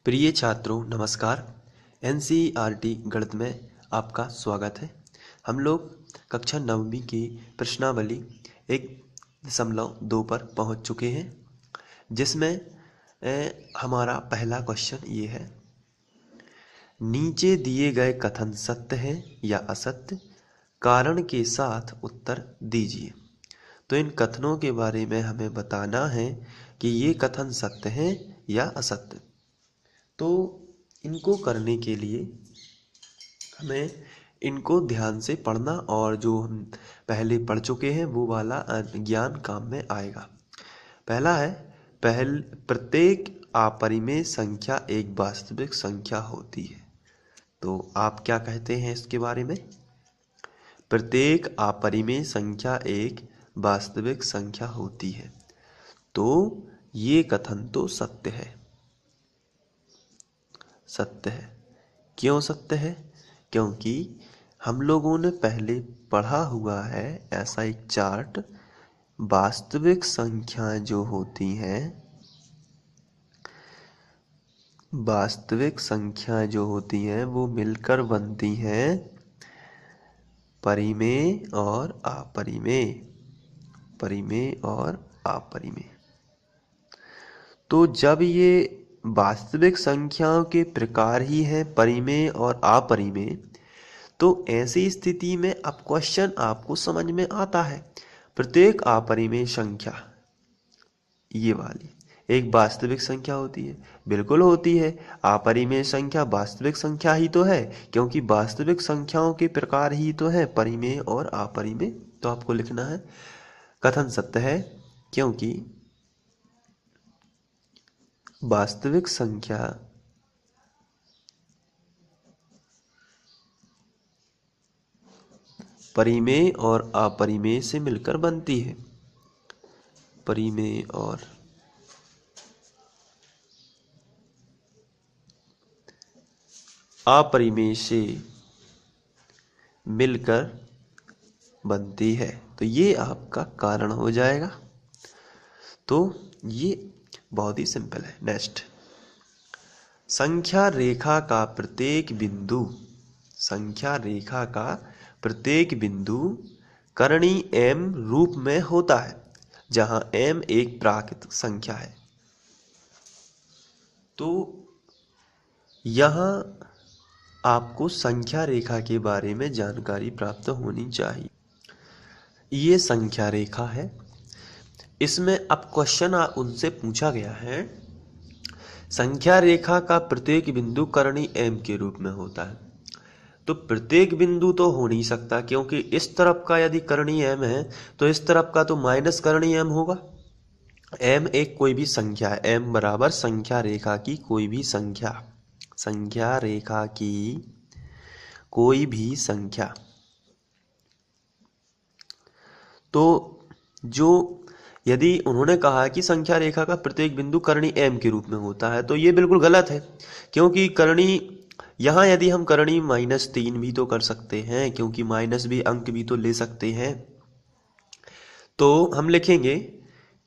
प्रिय छात्रों नमस्कार। एनसीईआरटी गणित में आपका स्वागत है। हम लोग कक्षा 9वीं की प्रश्नावली 1.2 पर पहुंच चुके हैं, जिसमें हमारा पहला क्वेश्चन ये है, नीचे दिए गए कथन सत्य है या असत्य, कारण के साथ उत्तर दीजिए। तो इन कथनों के बारे में हमें बताना है कि ये कथन सत्य हैं या असत्य। तो इनको करने के लिए हमें इनको ध्यान से पढ़ना और जो हम पहले पढ़ चुके हैं वो वाला ज्ञान काम में आएगा। पहला है, प्रत्येक अपरिमेय संख्या एक वास्तविक संख्या होती है। तो आप क्या कहते हैं इसके बारे में? प्रत्येक अपरिमेय संख्या एक वास्तविक संख्या होती है। तो ये कथन तो सत्य है। सत्य है। क्यों सत्य है? क्योंकि हम लोगों ने पहले पढ़ा हुआ है ऐसा एक चार्ट, वास्तविक संख्याएं जो होती हैं, वास्तविक संख्याएं जो होती हैं वो मिलकर बनती हैं परिमेय और अपरिमेय। परिमेय और अपरिमेय। तो जब ये वास्तविक संख्याओं के प्रकार ही हैं परिमेय और अपरिमेय, तो ऐसी स्थिति में अब क्वेश्चन आपको समझ में आता है। प्रत्येक अपरिमेय संख्या ये वाली एक वास्तविक संख्या होती है। बिल्कुल होती है। अपरिमेय संख्या वास्तविक संख्या ही तो है, क्योंकि वास्तविक संख्याओं के प्रकार ही तो है परिमेय और अपरिमेय। तो आपको लिखना है कथन सत्य है क्योंकि वास्तविक संख्या परिमेय और अपरिमेय से मिलकर बनती है। परिमेय और अपरिमेय से मिलकर बनती है। तो ये आपका कारण हो जाएगा। तो ये बहुत ही सिंपल है। नेक्स्ट, संख्या रेखा का प्रत्येक बिंदु, संख्या रेखा का प्रत्येक बिंदु करणी m रूप में होता है, जहां m एक प्राकृतिक संख्या है। तो यहां आपको संख्या रेखा के बारे में जानकारी प्राप्त होनी चाहिए। ये संख्या रेखा है। इसमें अब क्वेश्चन उनसे पूछा गया है, संख्या रेखा का प्रत्येक बिंदु करणी m के रूप में होता है। तो प्रत्येक बिंदु तो हो नहीं सकता, क्योंकि इस तरफ का यदि करणी m है तो इस तरफ का तो माइनस करणी m होगा। m एक कोई भी संख्या है। m बराबर संख्या रेखा की कोई भी संख्या, संख्या रेखा की कोई भी संख्या। तो जो यदि उन्होंने कहा कि संख्या रेखा का प्रत्येक बिंदु करणी m के रूप में होता है, तो ये बिल्कुल गलत है। क्योंकि करणी यहाँ यदि हम करणी -3 भी तो कर सकते हैं, क्योंकि माइनस भी अंक भी तो ले सकते हैं। तो हम लिखेंगे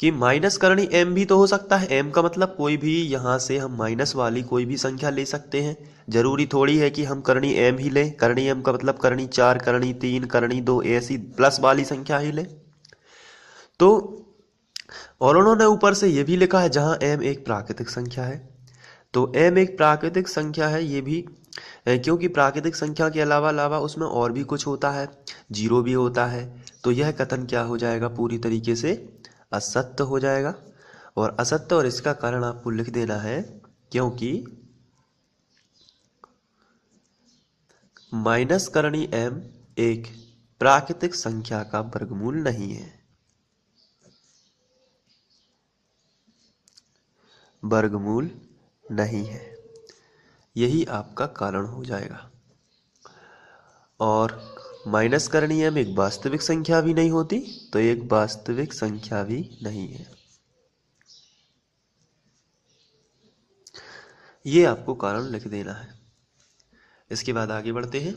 कि माइनस करणी m भी तो हो सकता है। m का मतलब कोई भी, यहाँ से हम माइनस वाली कोई भी संख्या ले सकते हैं। जरूरी थोड़ी है कि हम करणी m ही लें। करणी m का मतलब करणी 4, करणी 3, करणी 2 ऐसी प्लस वाली संख्या ही लें। तो और उन्होंने ऊपर से ये भी लिखा है जहां m एक प्राकृतिक संख्या है। तो m एक प्राकृतिक संख्या है, ये भी क्योंकि प्राकृतिक संख्या के अलावा उसमें और भी कुछ होता है, जीरो भी होता है। तो यह कथन क्या हो जाएगा? पूरी तरीके से असत्य हो जाएगा। और असत्य, और इसका कारण आपको लिख देना है, क्योंकि माइनस करणी m एक प्राकृतिक संख्या का वर्गमूल नहीं है। वर्गमूल नहीं है, यही आपका कारण हो जाएगा। और माइनस करणी m एक वास्तविक संख्या भी नहीं होती, तो एक वास्तविक संख्या भी नहीं है। ये आपको कारण लिख देना है। इसके बाद आगे बढ़ते हैं।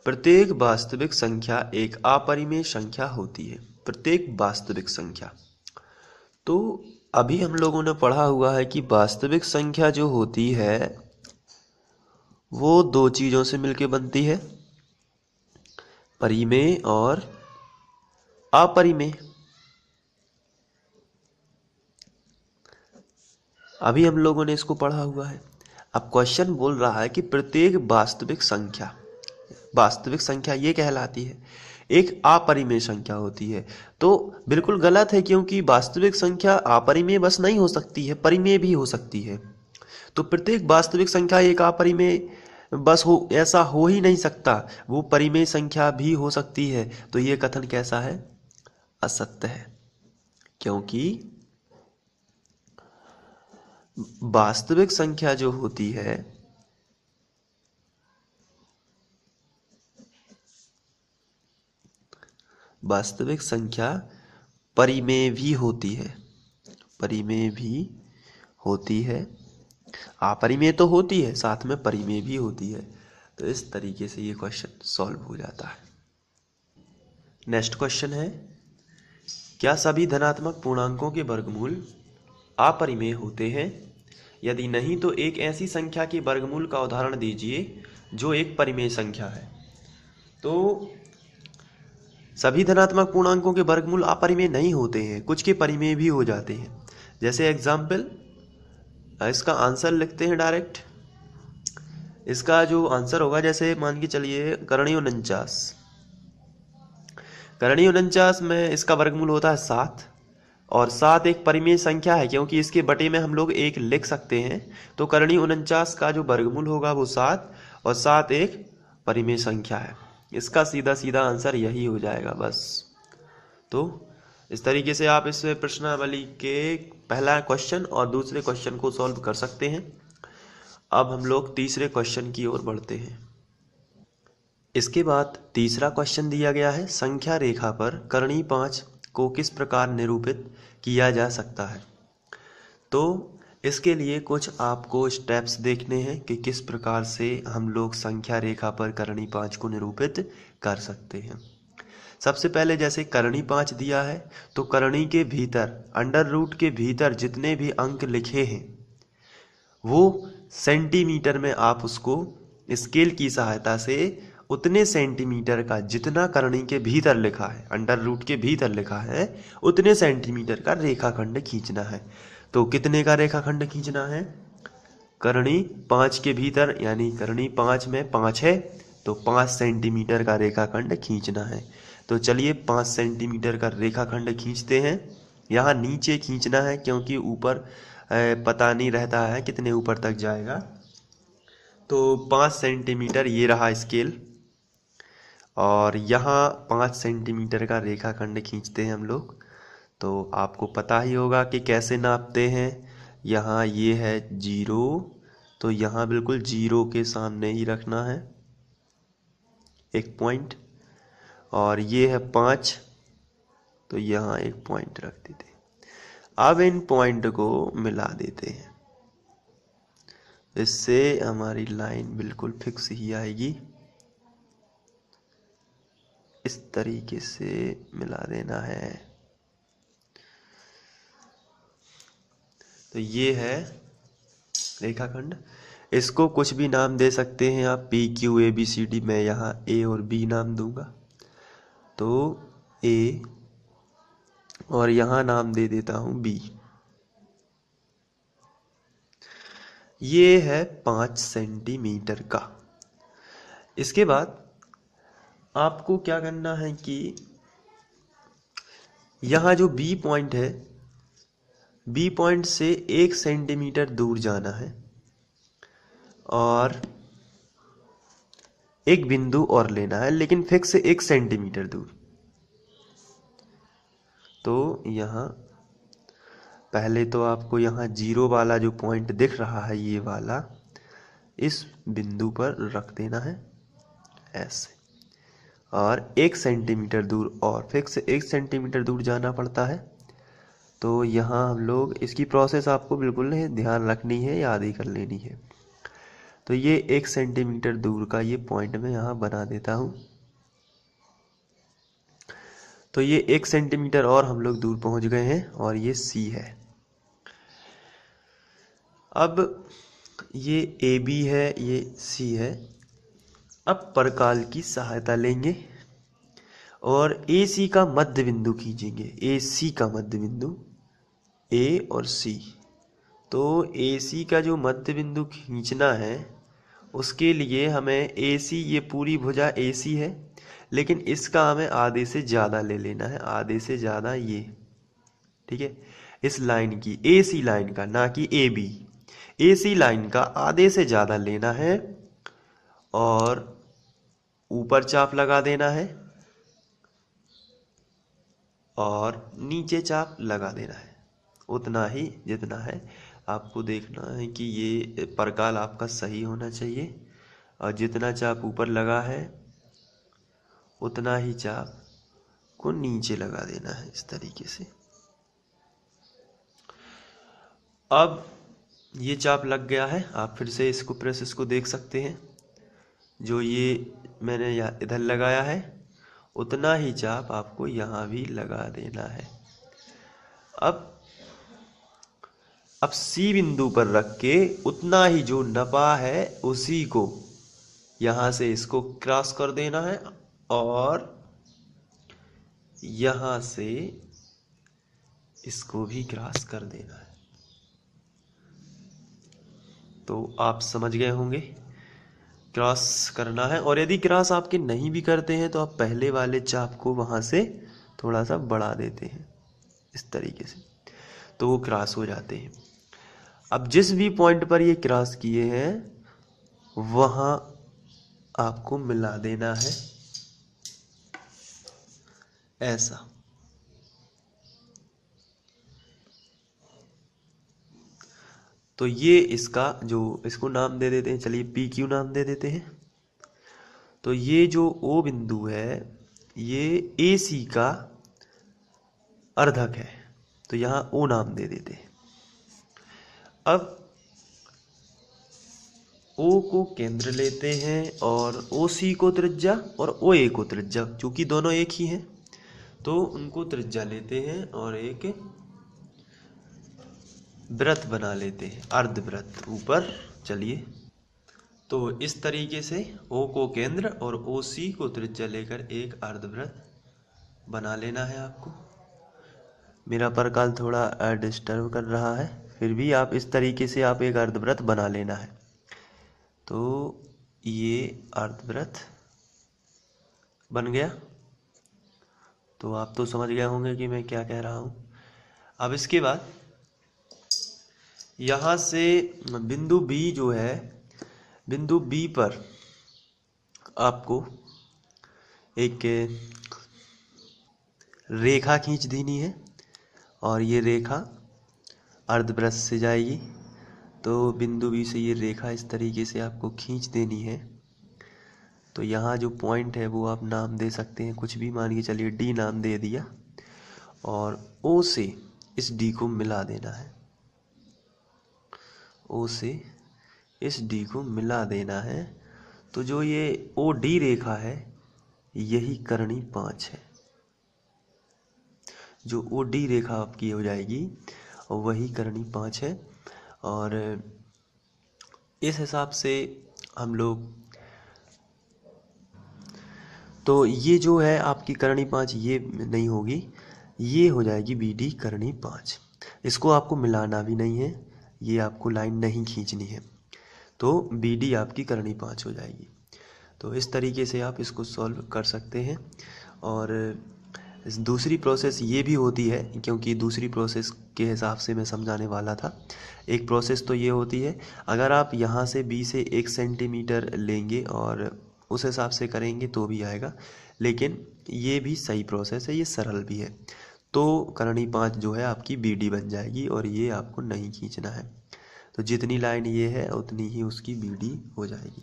प्रत्येक वास्तविक संख्या एक अपरिमेय संख्या होती है। प्रत्येक वास्तविक संख्या, तो अभी हम लोगों ने पढ़ा हुआ है कि वास्तविक संख्या जो होती है वो दो चीज़ों से मिलकर बनती है, परिमेय और अपरिमेय। अभी हम लोगों ने इसको पढ़ा हुआ है। अब क्वेश्चन बोल रहा है कि प्रत्येक वास्तविक संख्या ये कहलाती है, एक अपरिमेय संख्या होती है। तो बिल्कुल गलत है, क्योंकि वास्तविक संख्या अपरिमेय बस नहीं हो सकती है, परिमेय भी हो सकती है। तो प्रत्येक वास्तविक संख्या एक अपरिमेय बस हो, ऐसा हो ही नहीं सकता, वो परिमेय संख्या भी हो सकती है। तो ये कथन कैसा है? असत्य है, क्योंकि वास्तविक संख्या जो होती है वास्तविक संख्या परिमेय भी होती है, परिमेय भी होती है, अपरिमेय तो होती है, साथ में परिमेय भी होती है। तो इस तरीके से ये क्वेश्चन सॉल्व हो जाता है। नेक्स्ट क्वेश्चन है, क्या सभी धनात्मक पूर्णांकों के वर्गमूल अपरिमेय होते हैं? यदि नहीं तो एक ऐसी संख्या के वर्गमूल का उदाहरण दीजिए जो एक परिमेय संख्या है। तो सभी धनात्मक पूर्णांकों के वर्गमूल अपरिमेय नहीं होते हैं, कुछ के परिमेय भी हो जाते हैं। जैसे एग्जाम्पल, इसका आंसर लिखते हैं डायरेक्ट। इसका जो आंसर होगा, जैसे मान के चलिए करणी 49, करणी 49 में इसका वर्गमूल होता है 7, और 7 एक परिमेय संख्या है, क्योंकि इसके बटे में हम लोग 1 लिख सकते हैं। तो करणी 49 का जो वर्गमूल होगा वो 7, और 7 एक परिमेय संख्या है। इसका सीधा सीधा आंसर यही हो जाएगा बस। तो इस तरीके से आप इस प्रश्नावली के पहला क्वेश्चन और दूसरे क्वेश्चन को सॉल्व कर सकते हैं। अब हम लोग तीसरे क्वेश्चन की ओर बढ़ते हैं। इसके बाद तीसरा क्वेश्चन दिया गया है, संख्या रेखा पर करणी 5 को किस प्रकार निरूपित किया जा सकता है? तो इसके लिए कुछ आपको स्टेप्स देखने हैं कि किस प्रकार से हम लोग संख्या रेखा पर करणी 5 को निरूपित कर सकते हैं। सबसे पहले जैसे करणी 5 दिया है, तो करणी के भीतर, अंडर रूट के भीतर जितने भी अंक लिखे हैं वो सेंटीमीटर में आप उसको स्केल की सहायता से उतने सेंटीमीटर का, जितना करणी के भीतर लिखा है, अंडर रूट के भीतर लिखा है, उतने सेंटीमीटर का रेखाखंड खींचना है। तो कितने का रेखाखंड खींचना है? करणी 5 के भीतर, यानी करणी 5 में 5 है, तो 5 सेंटीमीटर का रेखाखंड खींचना है। तो चलिए 5 सेंटीमीटर का रेखाखंड खींचते हैं। यहाँ नीचे खींचना है, क्योंकि ऊपर पता नहीं रहता है कितने ऊपर तक जाएगा। तो 5 सेंटीमीटर ये रहा स्केल, और यहाँ 5 सेंटीमीटर का रेखाखंड खींचते हैं हम लोग। तो आपको पता ही होगा कि कैसे नापते हैं। यहाँ ये है 0, तो यहाँ बिल्कुल 0 के सामने ही रखना है एक पॉइंट, और ये है 5, तो यहाँ एक पॉइंट रख देते हैं। अब इन पॉइंट को मिला देते हैं, इससे हमारी लाइन बिल्कुल फिक्स ही आएगी। इस तरीके से मिला देना है। तो ये है रेखाखंड। इसको कुछ भी नाम दे सकते हैं आप, PQABCD। मैं यहाँ A और B नाम दूंगा। तो A, और यहाँ नाम दे देता हूँ B। ये है 5 सेंटीमीटर का। इसके बाद आपको क्या करना है कि यहाँ जो B पॉइंट है, B पॉइंट से 1 सेंटीमीटर दूर जाना है, और एक बिंदु और लेना है, लेकिन फिक्स 1 सेंटीमीटर दूर। तो यहाँ पहले तो आपको यहाँ 0 वाला जो पॉइंट दिख रहा है, ये वाला, इस बिंदु पर रख देना है ऐसे, और 1 सेंटीमीटर दूर, और फिक्स 1 सेंटीमीटर दूर जाना पड़ता है। तो यहाँ हम लोग, इसकी प्रोसेस आपको बिल्कुल ध्यान रखनी है, याद ही कर लेनी है। तो ये 1 सेंटीमीटर दूर का ये पॉइंट मैं यहाँ बना देता हूँ। तो ये 1 सेंटीमीटर और हम लोग दूर पहुँच गए हैं, और ये C है। अब ये ए बी है, ये सी है। अब परकाल की सहायता लेंगे और ए सी का मध्य बिंदु खींचेंगे। ए सी का मध्य बिंदु, ए और सी। तो ए सी का जो मध्य बिंदु खींचना है, उसके लिए हमें ए सी, ये पूरी भुजा ए सी है, लेकिन इसका हमें आधे से ज़्यादा ले लेना है, आधे से ज़्यादा ये, ठीक है। इस लाइन की, ए सी लाइन का, ना कि A B, A C line का आधे से ज़्यादा लेना है और ऊपर चाप लगा देना है और नीचे चाप लगा देना है, उतना ही जितना है। आपको देखना है कि ये परकाल आपका सही होना चाहिए और जितना चाप ऊपर लगा है उतना ही चाप को नीचे लगा देना है, इस तरीके से। अब ये चाप लग गया है। आप फिर से इसको प्रेस को देख सकते हैं। जो ये मैंने यहाँ इधर लगाया है, उतना ही चाप आपको यहाँ भी लगा देना है। अब सी बिंदु पर रख के उतना ही जो नपा है उसी को यहाँ से इसको क्रॉस कर देना है और यहाँ से इसको भी क्रॉस कर देना है। तो आप समझ गए होंगे क्रॉस करना है। और यदि क्रॉस आपके नहीं भी करते हैं तो आप पहले वाले चाप को वहाँ से थोड़ा सा बढ़ा देते हैं, इस तरीके से, तो वो क्रॉस हो जाते हैं। अब जिस भी पॉइंट पर ये क्रॉस किए हैं वहाँ आपको मिला देना है, ऐसा। तो ये इसका जो, इसको नाम दे देते हैं, चलिए पी क्यू नाम दे देते हैं। तो ये जो ओ बिंदु है ये ए सी का अर्धक है, तो यहाँ ओ नाम दे देते हैं। अब ओ को केंद्र लेते हैं और ओ सी को त्रिज्या और ओ ए को त्रिज्या, क्योंकि दोनों एक ही हैं तो उनको त्रिज्या लेते हैं और एक वृत्त बना लेते हैं, अर्धवृत्त ऊपर। चलिए, तो इस तरीके से ओ को केंद्र और ओ सी को त्रिज्या लेकर एक अर्धवृत्त बना लेना है आपको। मेरा परकाल थोड़ा डिस्टर्ब कर रहा है, फिर भी आप इस तरीके से आप एक अर्धवृत्त बना लेना है। तो ये अर्धवृत्त बन गया। तो आप तो समझ गए होंगे कि मैं क्या कह रहा हूँ। अब इसके बाद यहाँ से बिंदु बी जो है, बिंदु बी पर आपको एक रेखा खींच देनी है और ये रेखा अर्धवृत्त से जाएगी। तो बिंदु बी से ये रेखा इस तरीके से आपको खींच देनी है। तो यहाँ जो पॉइंट है वो आप नाम दे सकते हैं कुछ भी, मान के चलिए डी नाम दे दिया, और ओ से इस डी को मिला देना है, ओ से इस डी को मिला देना है। तो जो ये ओ डी रेखा है यही करणी 5 है। जो ओ डी रेखा आपकी हो जाएगी वही करणी 5 है। और इस हिसाब से हम लोग, तो ये जो है आपकी करणी 5 ये नहीं होगी, ये हो जाएगी बी डी करणी 5। इसको आपको मिलाना भी नहीं है, ये आपको लाइन नहीं खींचनी है, तो बी डी आपकी करणी 5 हो जाएगी। तो इस तरीके से आप इसको सॉल्व कर सकते हैं। और दूसरी प्रोसेस ये भी होती है, क्योंकि दूसरी प्रोसेस के हिसाब से मैं समझाने वाला था। एक प्रोसेस तो ये होती है, अगर आप यहाँ से बी से 1 सेंटीमीटर लेंगे और उस हिसाब से करेंगे तो भी आएगा, लेकिन ये भी सही प्रोसेस है, ये सरल भी है। तो करणी 5 जो है आपकी बी डी बन जाएगी और ये आपको नहीं खींचना है। तो जितनी लाइन ये है उतनी ही उसकी बी डी हो जाएगी।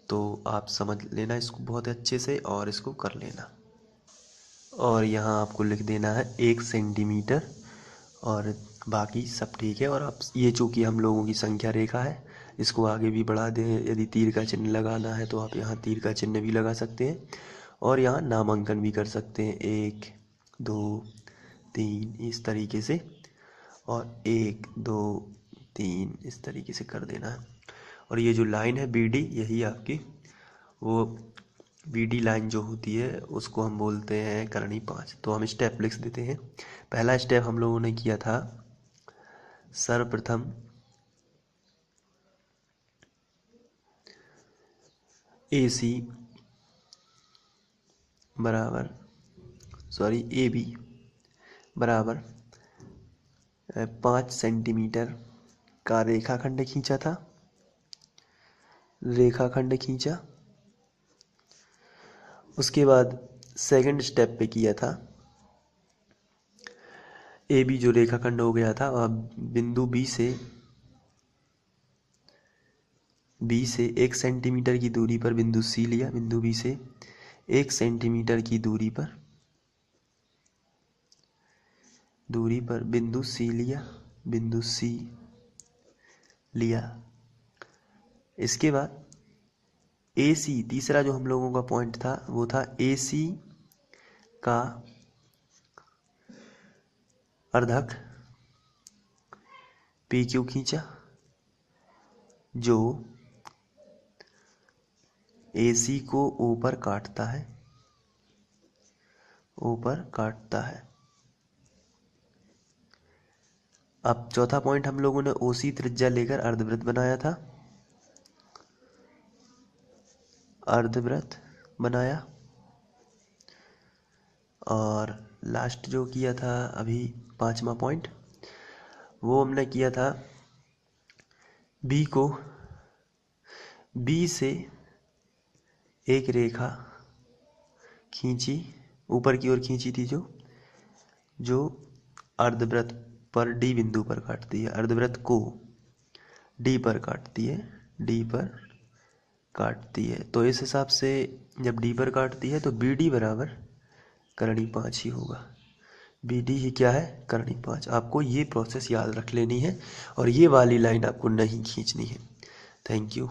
तो आप समझ लेना इसको बहुत अच्छे से और इसको कर लेना। और यहाँ आपको लिख देना है 1 सेंटीमीटर और बाकी सब ठीक है। और आप ये चूँकि हम लोगों की संख्या रेखा है, इसको आगे भी बढ़ा दें। यदि तीर का चिन्ह लगाना है तो आप यहाँ तीर का चिन्ह भी लगा सकते हैं और यहाँ नामांकन भी कर सकते हैं, 1 2 3 इस तरीके से। और 1 2 3 इस तरीके से कर देना है। और ये जो लाइन है BD, यही आपकी वो BD लाइन जो होती है उसको हम बोलते हैं करणी 5। तो हम स्टेप लिख देते हैं। पहला स्टेप हम लोगों ने किया था, सर्वप्रथम AC बराबर AB बराबर 5 सेंटीमीटर का रेखाखंड खींचा था, रेखाखंड खींचा। उसके बाद सेकंड स्टेप पे किया था, AB जो रेखाखंड हो गया था, वह बिंदु B से 1 सेंटीमीटर की दूरी पर बिंदु C लिया। बिंदु B से 1 सेंटीमीटर की दूरी पर बिंदु C लिया, बिंदु C लिया। इसके बाद AC, तीसरा जो हम लोगों का पॉइंट था वो था AC का अर्धक PQ खींचा, जो AC को ऊपर काटता है, ऊपर काटता है। अब चौथा पॉइंट हम लोगों ने OC त्रिज्या लेकर अर्धवृत्त बनाया था, अर्धवृत्त बनाया। और लास्ट जो किया था अभी 5वां पॉइंट, वो हमने किया था B से एक रेखा खींची, ऊपर की ओर खींची थी, जो अर्धवृत्त पर D बिंदु पर काटती है, अर्धवृत्त को D पर काटती है, D पर काटती है। तो इस हिसाब से जब D पर काटती है तो BD बराबर करणी 5 ही होगा। BD ही क्या है? करणी 5। आपको ये प्रोसेस याद रख लेनी है और ये वाली लाइन आपको नहीं खींचनी है। Thank you.